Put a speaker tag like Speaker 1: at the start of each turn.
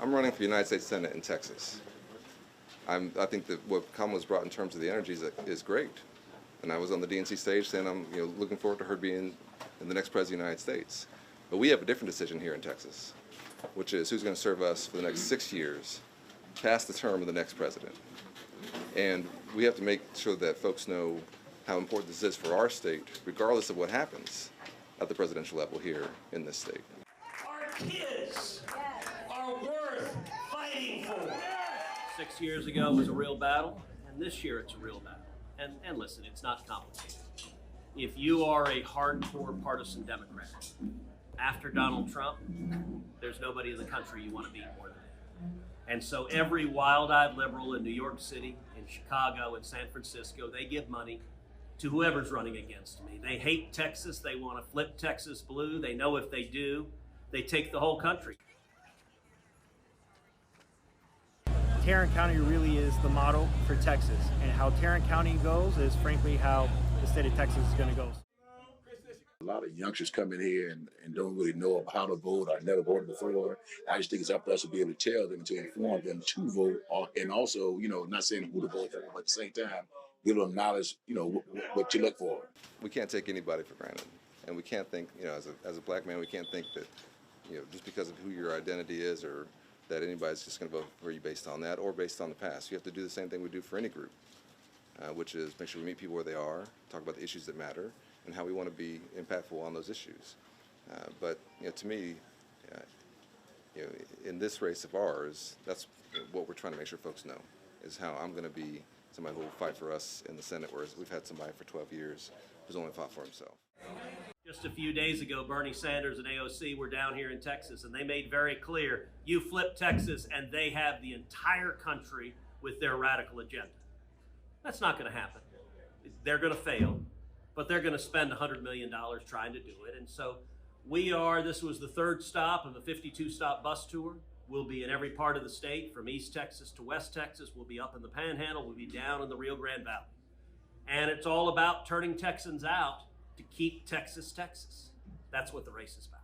Speaker 1: I'm running for the United States Senate in Texas. I think that what Kamala's brought in terms of the energy is great. And I was on the DNC stage saying I'm looking forward to her being the next president of the United States. But we have a different decision here in Texas, which is who's going to serve us for the next 6 years, past the term of the next president. And we have to make sure that folks know how important this is for our state, regardless of what happens at the presidential level here in this state.
Speaker 2: Our kids are worth fighting for.
Speaker 3: 6 years ago was a real battle, and this year it's a real battle. And listen, it's not complicated. If you are a hardcore partisan Democrat, after Donald Trump, there's nobody in the country you want to beat more than him. And so every wild-eyed liberal in New York City, in Chicago, in San Francisco, they give money to whoever's running against me. They hate Texas. They want to flip Texas blue. They know if they do, they take the whole country.
Speaker 4: Tarrant County really is the model for Texas, and how Tarrant County goes is frankly how the state of Texas is going to go.
Speaker 5: A lot of youngsters come in here and don't really know how to vote or never voted before. I just think it's up to us to be able to tell them, to inform them to vote, and also, not saying who to vote for, but at the same time, give them knowledge, what to look for.
Speaker 1: We can't take anybody for granted, and we can't think, as a black man, we can't think that, just because of who your identity is, or that anybody's just going to vote for you based on that or based on the past. You have to do the same thing we do for any group, which is make sure we meet people where they are, talk about the issues that matter, and how we want to be impactful on those issues. But to me, in this race of ours, that's what we're trying to make sure folks know, is how I'm going to be somebody who will fight for us in the Senate, whereas we've had somebody for 12 years who's only fought for himself.
Speaker 3: Just a few days ago, Bernie Sanders and AOC were down here in Texas, and they made very clear, you flip Texas and they have the entire country with their radical agenda. That's not going to happen. They're going to fail, but they're going to spend $100 million trying to do it. And so this was the third stop of the 52-stop bus tour. We'll be in every part of the state, from East Texas to West Texas. We'll be up in the Panhandle. We'll be down in the Rio Grande Valley. And it's all about turning Texans out to keep Texas, Texas. That's what the race is about.